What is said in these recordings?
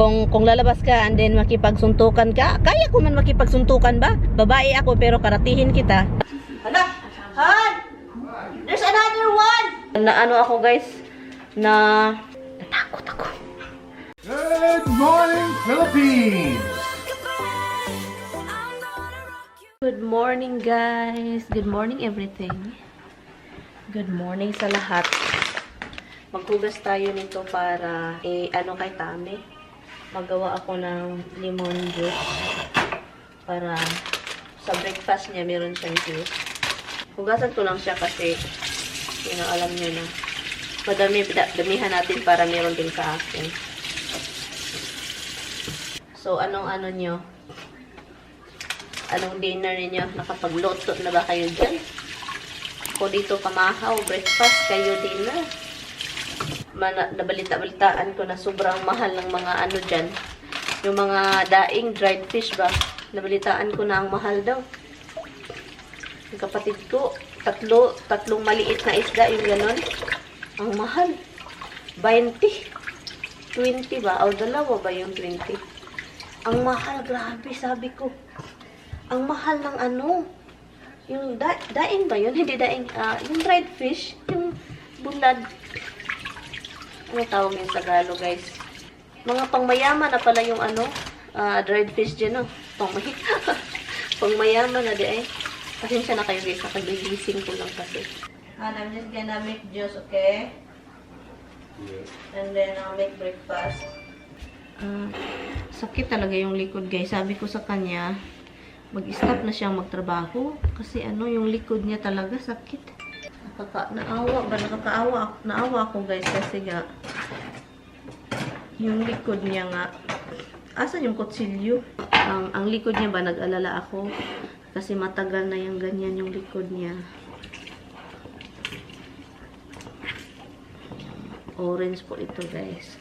Kung lalabas ka and then makipagsuntukan ka, kaya ko man makipagsuntukan ba? Babae ako pero karatihin kita. Hala! Han! There's another one! Na ano ako guys, na natakot ako. Good morning, Philippines! Good morning guys! Good morning everything. Good morning sa lahat. Maghugas tayo nito para ano kay Tami. Magawa ako ng lemon juice para sa breakfast niya meron siyang juice. Hugasan ko lang siya kasi alam niyo na damihan natin para meron din sa akin. So anong niyo? Anong dinner niyo? Nakapagluto na ba kayo dyan? Ako dito kamahaw, breakfast, kayo dinner. Nabalita-balitaan ko na sobrang mahal ng mga ano dyan. Yung mga daing dried fish ba? Nabalitaan ko na ang mahal daw. Yung kapatid ko, tatlong maliit na isda, yung ganon. Ang mahal. 20. 20 ba? O dalawa ba yung 20? Ang mahal, grabe, sabi ko. Ang mahal ng ano. Yung daing ba yun? Hindi daing. Yung dried fish. Yung bulad. Ano tawag yung Tagalog, guys? Mga pangmayaman na pala yung ano, dried fish dyan, no? Pangmayaman na di ay. Pasensya na kayo, guys. Nakagigising ko lang kasi. I'm just gonna make juice, okay? Yes. And then I'll make breakfast. Sakit talaga yung likod, guys. Sabi ko sa kanya, mag-stop na siyang magtrabaho. Kasi ano, yung likod niya talaga sakit. Naawa ako guys kasi nga yung likod niya nga asan yung kutsilyo ang likod niya ba nag-alala ako kasi matagal na yung ganyan yung likod niya. Orange po ito guys,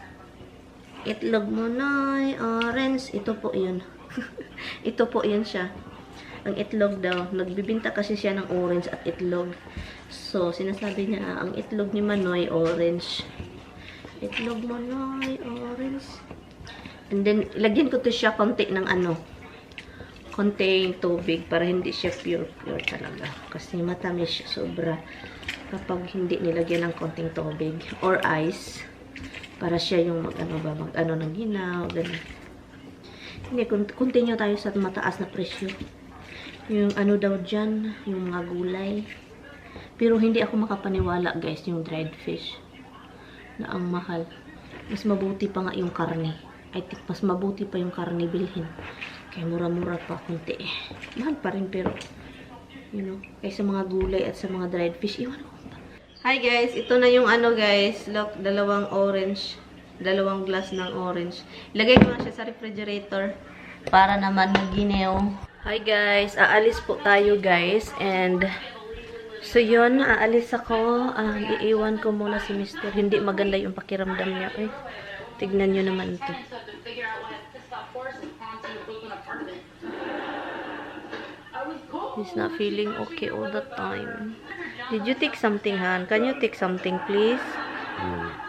itlog mo na orange, ito po yun. Ito po yun siya, ang itlog daw. Nagbibinta kasi siya ng orange at itlog. So, sinasabi niya, ang itlog ni Manoy, orange. Itlog Manoy, orange. And then, lagyan ko to siya konti ng ano, konting tubig para hindi siya pure talaga. Kasi matamis siya sobra kapag hindi nilagyan ng konting tubig or ice. Para siya yung mag-ano ng ginaw, ganun. Hindi, continue tayo sa mataas na presyo. Yung ano daw dyan, yung mga gulay. Pero hindi ako makapaniwala guys, yung dried fish na ang mahal. Mas mabuti pa nga yung karne. I think mas mabuti pa yung karne bilhin. Kaya mura-mura pa kunti. Mahal pa rin pero, you know, kaysa mga gulay at sa mga dried fish, iwan ko pa. Hi guys, ito na yung ano guys, look, dalawang glass ng orange. Ilagay ko na siya sa refrigerator para naman maginaw. Hi guys, aalis po tayo guys, and so yun, aalis ako. Iiwan ko muna si Mr. Hindi maganda yung pakiramdam niya. Tignan nyo naman ito. He's not feeling okay all the time. Did you take something, Han? Can you take something, please?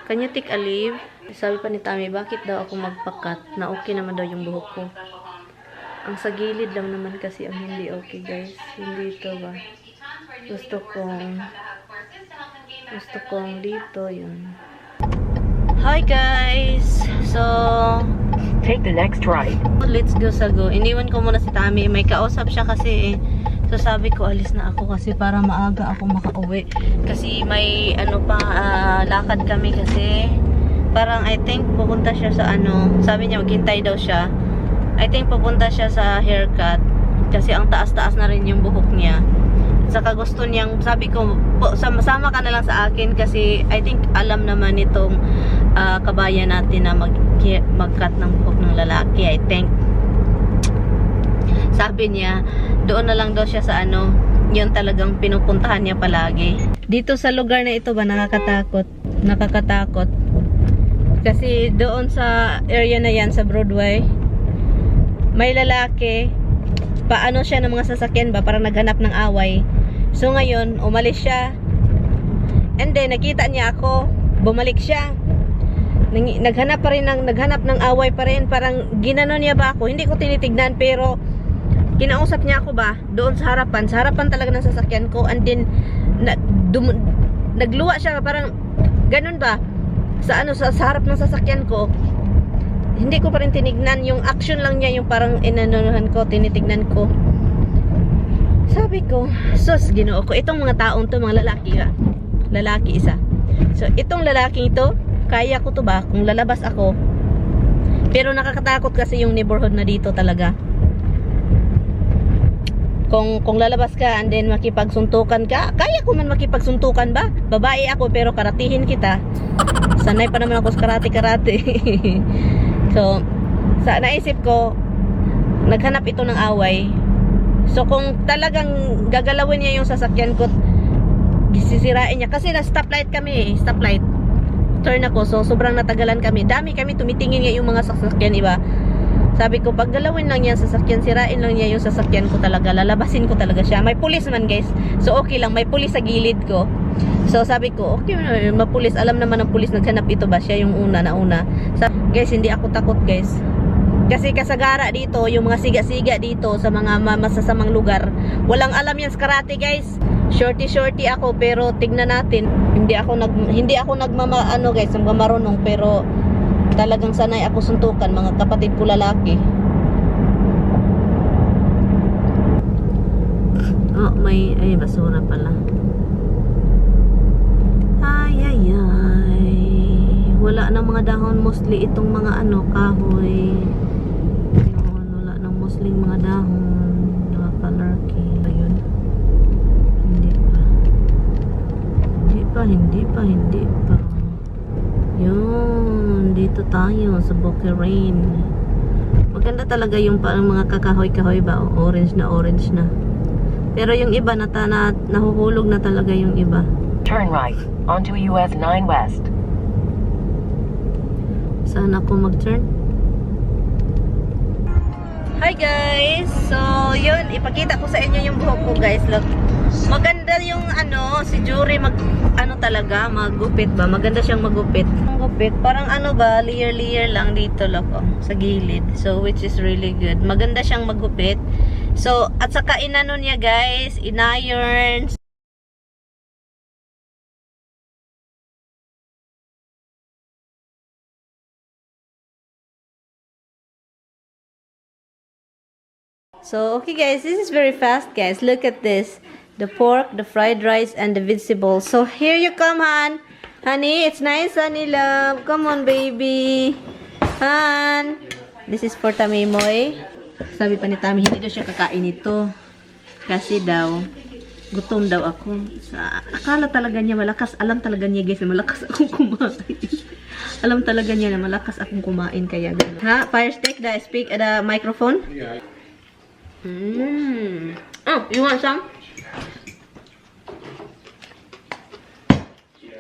Can you take a leave? Sabi pa ni Tami, bakit daw ako magpakat? Na okay naman daw yung buhok ko. Ang sa gilid lang naman kasi ang hindi okay, guys. Hindi ito ba? Gusto kong dito, yun. Hi, guys! So, take the next right. Let's go. Iniwan ko muna si Tami. May kausap siya kasi So sabi ko alis na ako kasi para maaga ako makauwi. Kasi may ano pa, lakad kami kasi parang I think pupunta siya sa ano, sabi niya maghintay daw siya. I think pupunta siya sa haircut kasi ang taas-taas na rin yung buhok niya. Saka gusto niyang, sabi ko, sama ka na lang sa akin kasi I think alam naman itong kabayan natin na mag-cut ng buhok ng lalaki. I think sabi niya, doon na lang daw siya sa ano, yun talagang pinupuntahan niya palagi. Dito sa lugar na ito ba, nakakatakot. Kasi doon sa area na yan, sa Broadway, may lalaki, paano siya ng mga sasakyan ba, parang naghanap ng away. So ngayon, umalis siya. And then, nakita niya ako, bumalik siya. naghanap ng away pa rin. Parang ginano niya ba ako? Hindi ko tinitignan, pero kinausap niya ako ba doon sa harapan talaga ng sasakyan ko, and then nagluwa siya, parang ganun ba sa harap ng sasakyan ko. Hindi ko pa rin tinignan yung action lang niya, yung parang inanuhan ko, tinitignan ko. Sabi ko, sus, Ginoo ko, itong mga taong to, mga lalaki ha, lalaki isa. So itong lalaki ito, kaya ko to ba kung lalabas ako? Pero nakakatakot kasi yung neighborhood na dito talaga. Kung lalabas ka and then makipagsuntukan ka, kaya ko man makipagsuntukan ba? Babae ako pero karatihin kita. Sanay pa naman ako sa karate. So, sa naisip ko, naghanap ito ng away. So, kung talagang gagalawin niya yung sasakyan ko, sisirain niya. Kasi na stoplight kami, stoplight. Turn ako, so sobrang natagalan kami. Dami kami tumitingin nga yung mga sasakyan, iba. Sabi ko, pag galawin lang niya sasakyan, sirain lang niya yung sasakyan ko talaga, lalabasin ko talaga siya. May pulis man guys, so okay lang, may pulis sa gilid ko. So sabi ko, okay, mapulis, alam naman ng pulis, naghanap ito ba, siya yung una. Guys, hindi ako takot guys. Kasi kasagara dito, yung mga siga-siga dito sa mga masasamang lugar, walang alam yan sa karate guys. Shorty ako, pero tignan natin, hindi ako nagmamaano guys, marunong, pero talagang sanay ako suntukan, mga kapatid ko lalaki. Oh, ay basura pala. Ay. Wala na mga dahon mostly itong mga kahoy. Yun, wala nang mostly mga dahon. Nakapalarki. Ayun. Hindi pa. Yun, dito tayo sa Boquerrain. Maganda talaga yung parang mga kakahoy-kahoy ba, orange na. Pero yung iba nahuhulog na talaga yung iba. Turn right onto US 9 West. Saan ako mag-turn? Hi guys! So, yun, ipakita ko sa inyo yung buhok ko guys. Look, maganda yung si Jury talaga, magupit ba? Maganda siyang magupit. Ang gupit, parang layer lang dito look, sa gilid. So, which is really good. Maganda siyang magupit. So, at saka niya guys, in-iron. So, okay guys, this is very fast guys. Look at this. The pork, the fried rice, and the vegetables. So, here you come, Han. Honey, it's nice, honey love. Come on, baby. Han. This is for Tamimoy. Sabi pa ni Tami, hindi daw siya kakain ito. Kasi daw, gutom daw ako. Akala talaga niya malakas. Alam talaga niya guys na malakas akong kumain. Alam talaga niya na malakas akong kumain. Kaya gano'n. Ha? Fire stick, the microphone? Yeah. Oh, you want some?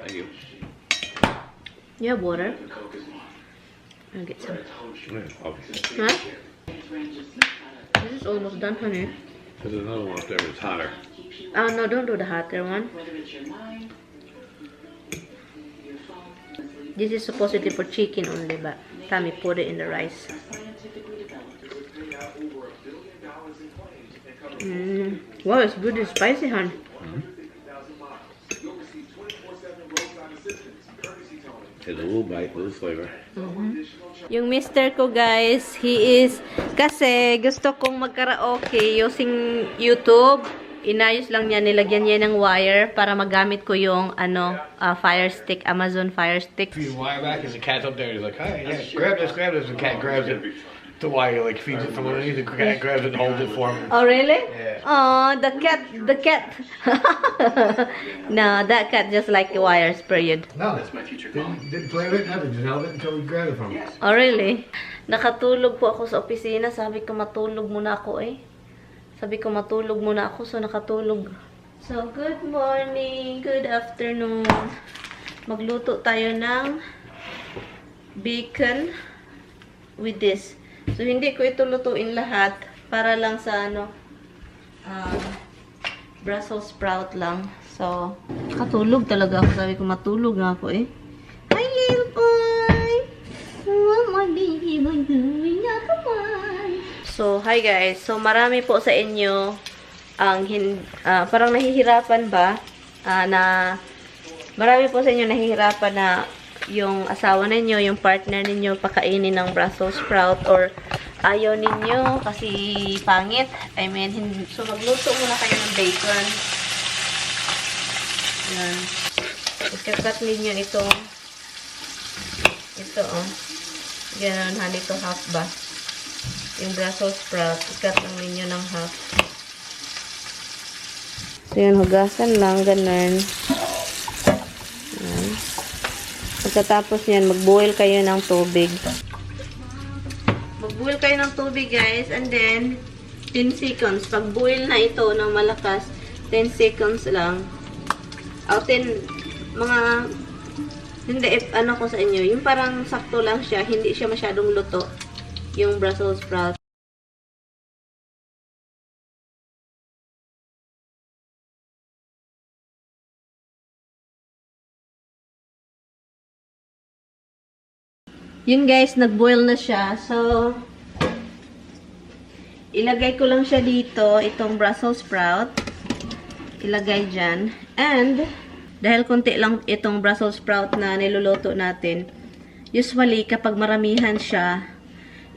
Thank you. You have water? I'll get some. Yeah, Huh? This is almost done, honey. there's another one up there that's hotter. Oh, no, don't do the hotter one. This is supposedly for chicken only, but Tammy put it in the rice. Wow, it's good and spicy, hon. There's a little bite, a little flavor. Yung mister ko guys, he is, kasi gusto kong mag-karaoke using YouTube. Inayos lang niya, nilagyan niya ng wire para magamit ko yung Fire Stick, Amazon Fire Stick. Feed the wire back, and the cat's up there. He's like, "Hey, yeah, grab this." The cat grabs it. The wire like feeds it from underneath. The cat grabs it and holds it for him. Oh, really? Yeah. Oh, the cat. No, that cat just like the wires, period. No, that's my future. Didn't play with it, nothing. Just held it until we grabbed it from him. Oh, really? Nakatulog po ako sa opisina. Sabi ko matulog muna ako so nakatulog. So, good morning, good afternoon. Magluto tayo ng bacon with this. So, hindi ko ito lutuin lahat para lang sa Brussels sprout lang. So, katulog talaga ako. Sabi ko matulog nga ako eh. Hi, little boy! So, hi guys. So, marami po sa inyo ang parang nahihirapan ba na marami po sa inyo nahihirapan na yung asawa ninyo, yung partner ninyo pakainin ng Brussels sprout or ayaw ninyo kasi pangit. I mean, so magluto muna kayo ng bacon. Yan. Ikakat ninyo ito, oh. Ganun, honey to half ba? Yung Brussels sprout, ikat lang ninyo ng half. So, yan, hugasan lang, ganun. Yan. Pagkatapos yan, mag-boil kayo ng tubig. Mag-boil kayo ng tubig, guys, and then, 10 seconds. Pag-boil na ito ng malakas, 10 seconds lang. O, 10, hindi, ano ko sa inyo, yung parang sakto lang siya, hindi siya masyadong luto. Yung Brussels sprout. Yun guys, nag-boil na siya. So, ilagay ko lang siya dito, itong Brussels sprout. Ilagay dyan. And, dahil konti lang itong Brussels sprout na niluluto natin, usually kapag maramihan siya,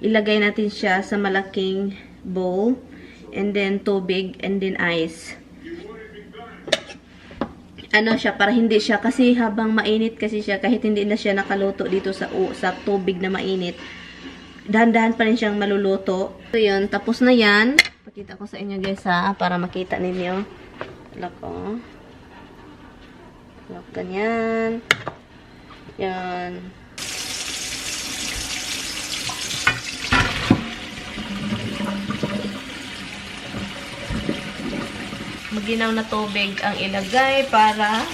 ilagay natin siya sa malaking bowl, and then tubig, and then ice. Ano siya, para hindi siya, kasi habang mainit kasi siya, kahit hindi na siya nakaluto dito sa tubig na mainit, dahan-dahan pa rin siyang maluluto. So yun, tapos na yan. Pakita ko sa inyo guys ha, para makita ninyo. Lako. Lako, ganyan. Yan. Maginaw na tubig ang ilagay para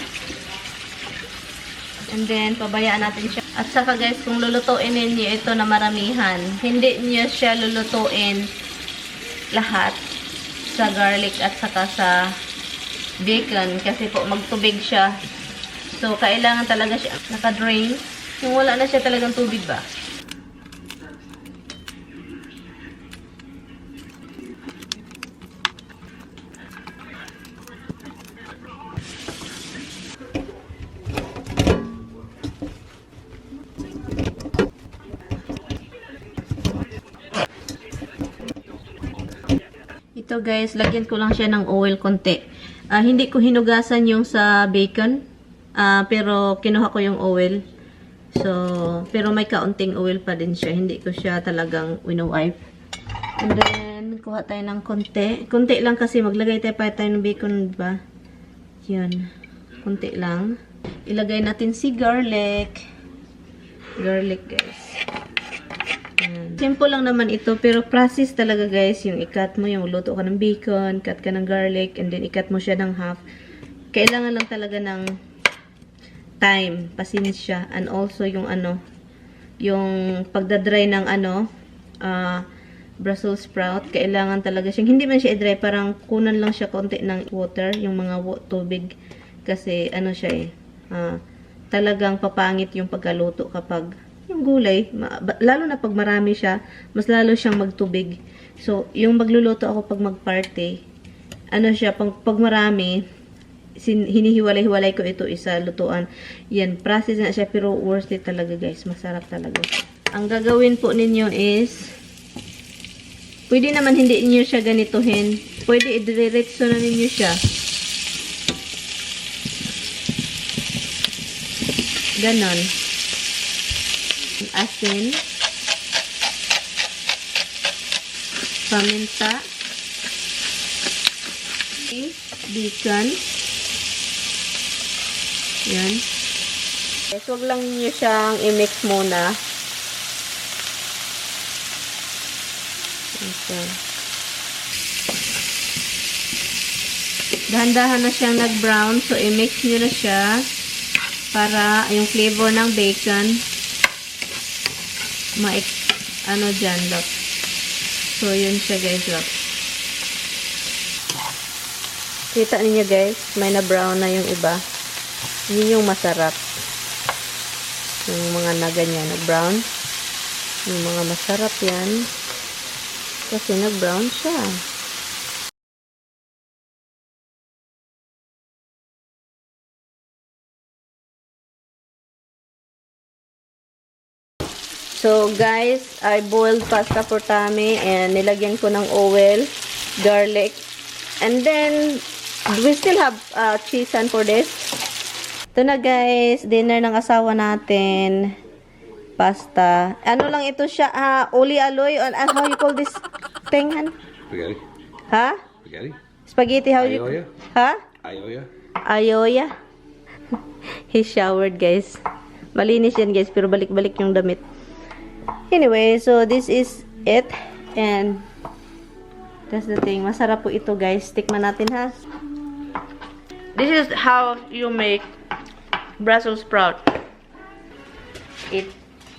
and then pabayaan natin siya. At saka guys, kung lulutuin ninyo ito na maramihan, hindi niyo siya lulutuin lahat sa garlic at saka sa bacon kasi po magtubig siya. So kailangan talaga siya naka-drain. Yung wala na siya talagang tubig ba? Ito guys, lagyan ko lang siya ng oil konti. Hindi ko hinugasan yung sa bacon, pero kinuha ko yung oil. So, pero may kaunting oil pa din siya. Hindi ko siya talagang wino-wipe. And then, kuha tayo ng konti. Konti lang kasi maglagay tayo ng bacon ba? Yan. Konti lang. Ilagay natin si garlic. Garlic guys. Simple lang naman ito, pero process talaga guys, yung ikat mo, yung luto ka ng bacon, cut ka ng garlic, and then ikat mo siya ng half. Kailangan lang talaga ng time, pasensya, and also yung yung pagdadry ng Brussels sprout, kailangan talaga siyang, hindi man siya i-dry, parang kunan lang siya konti ng water, yung mga tubig, kasi siya talagang papangit yung pagkaluto kapag yung gulay, lalo na pag marami siya, mas lalo siyang magtubig. So, yung magluluto ako pag mag-party, siya, pag marami, hinihiwalay-hiwalay ko ito isa lutuan. Yan, process na siya, pero worth it talaga guys. Masarap talaga. Ang gagawin po ninyo is, pwede naman hindi niyo siya ganituhin. Pwede i-diretso na ninyo siya. Ganon. Asin, paminta, bacon. Yan. Okay, so, wag lang niyo siyang i-mix muna. Okay. Dahan-dahan na siyang nag-brown, so i-mix niyo na siya para yung flavor ng bacon dyan, look. So, yun siya, guys, look. Kita niyo guys, may na-brown na yung iba. Yun yung masarap. Yung mga na ganyan, na-brown. Yung mga masarap yan. Kasi nag-brown siya. So guys, I boiled pasta for Tami and nilagyan ko ng oil, garlic, and then we still have chisan for this. Ito na guys, dinner ng asawa natin. Pasta. Ano lang ito siya, uli aloy, how you call this thing, han? Spaghetti. Ha? Spaghetti. Spaghetti, how you... Ayoya. Ha? Ayoya. Ayoya. He showered guys. Malinis yan guys, pero balik-balik yung damit. Anyway, so this is it. And that's the thing. Masarap po ito guys. Tikman natin ha. This is how you make Brussels sprout.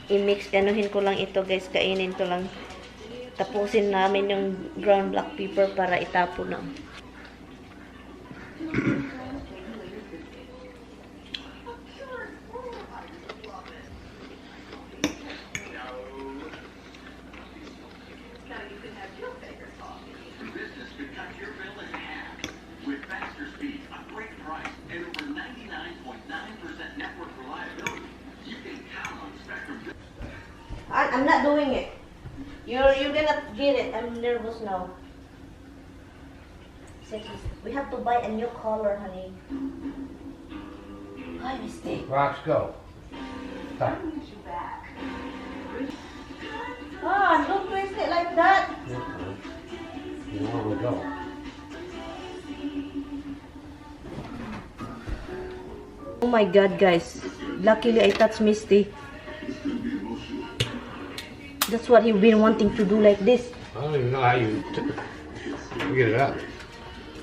I-mix. Anuhin ko lang ito guys. Kainin ko lang. Tapusin namin yung ground black pepper para itapo na. I'm not doing it. You're gonna get it. I'm nervous now. We have to buy a new color, honey. Hi, mistake. Rocks, go. Stop. Don't twist it like that. You know where we go. Oh my God, guys. Luckily, I touched Misty. That's what he's been wanting to do like this. I don't even know how you get it out.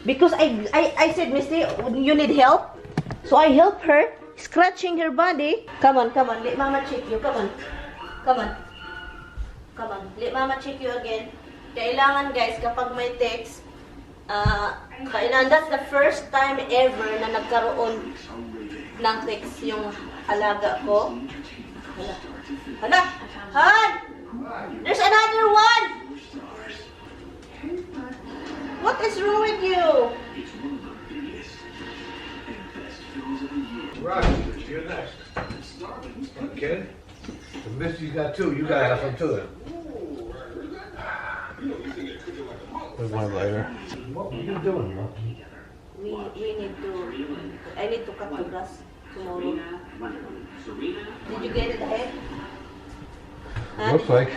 Because I said, Misty, you need help. So I help her, scratching her body. Come on. Let Mama check you. Come on. Let Mama check you again. Kailangan, guys, kapag may text, kailangan, that's the first time ever na nagkaroon ng text yung alaga ko. Hala! Han! There's another one! What is wrong with you? Rock, you're next. Okay? So Misty's got two. You gotta have some too then. There's one later. What were you doing, Rock? I need to cut the grass tomorrow. Did you get it ahead? Huh? Looks like.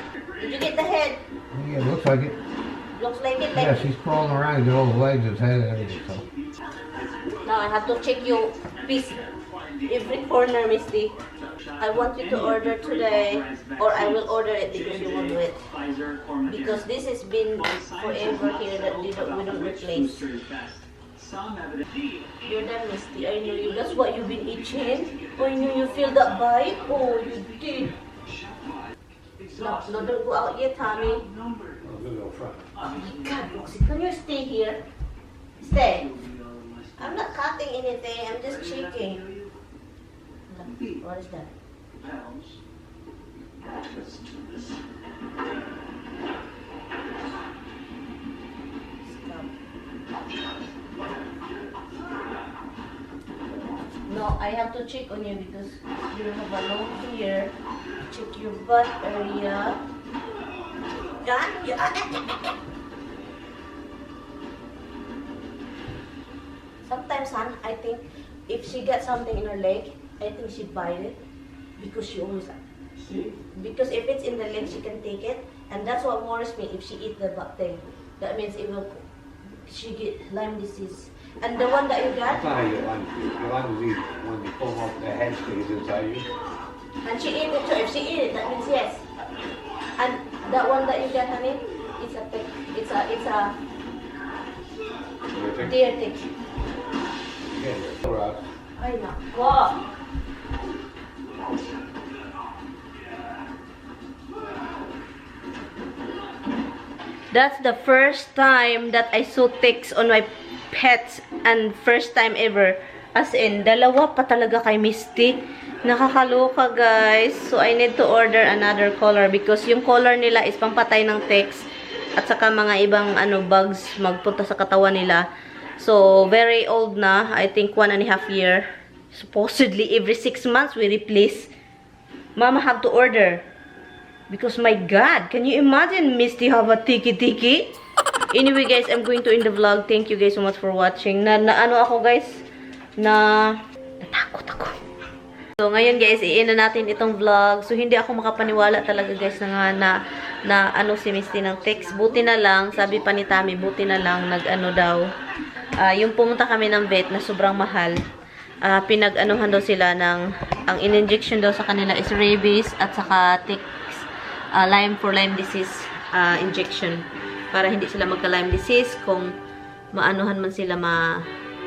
Did you get the head? Yeah, looks like it. Looks like it. Yeah, Like, she's crawling around, get all the legs and head and everything. So. now I have to check you piece every corner, Misty. I want you to order today, or I will order it because you won't do it. Because this has been forever here that we don't replace. You're done, Misty. I know you. That's what you've been itching. Oh, I knew you feel that bite. Oh, you did. No, don't go out yet, Tommy. I'm gonna go front. Oh my God, Roxy, can you stay here? Stay. I'm not cutting anything. I'm just checking. What is that? Stop. No, I have to check on you because you have a long hair. Check your butt area. Sometimes, hon, I think if she got something in her leg, I think she bite it because she always. Because if it's in the leg, she can take it, and that's what worries me. If she eat the butt thing, that means it will. She get Lyme disease. And the one that you got, That's not how you want to eat. You want to eat when you pull off the head stays inside you. and she ate it too. If she eat it, that means yes. And that one that you got, honey, it's a tick. It's a deer tick. Yeah, Rock. Ay nako. That's the first time that I saw ticks on my pets and first time ever. As in, dalawa pa talaga kay Misty. Nakakaloka, guys. So, I need to order another color because yung color nila is pampatay ng ticks at saka mga ibang bugs magpunta sa katawan nila. So, very old na. I think 1.5 year. Supposedly, every 6 months, we replace. Mama have to order. Because, my God, can you imagine Misty have a tiki-tiki? Anyway, guys, I'm going to end the vlog. Thank you guys so much for watching. Natakot ako. So, ngayon guys, i-end na natin itong vlog. So, hindi ako makapaniwala talaga guys na si Misty ng text. Buti na lang, sabi pa ni Tami, buti na lang, daw. Yung pumunta kami ng vet na sobrang mahal. Pinag-anuhan daw sila ng, ang in-injection daw sa kanila is rabies at saka ticks, Lyme disease injection. Para hindi sila magka-Lyme disease kung maanuhan man sila,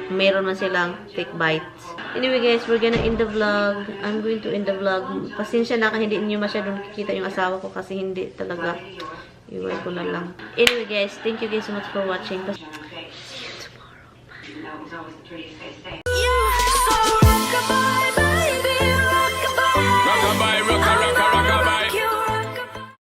mayroon man silang tick bites. Anyway guys, we're gonna end the vlog. I'm going to end the vlog. Pasensya na hindi niyo masyadong nakikita yung asawa ko kasi hindi talaga. Iwan ko na lang. Anyway guys, thank you guys so much for watching. See you tomorrow. Bye.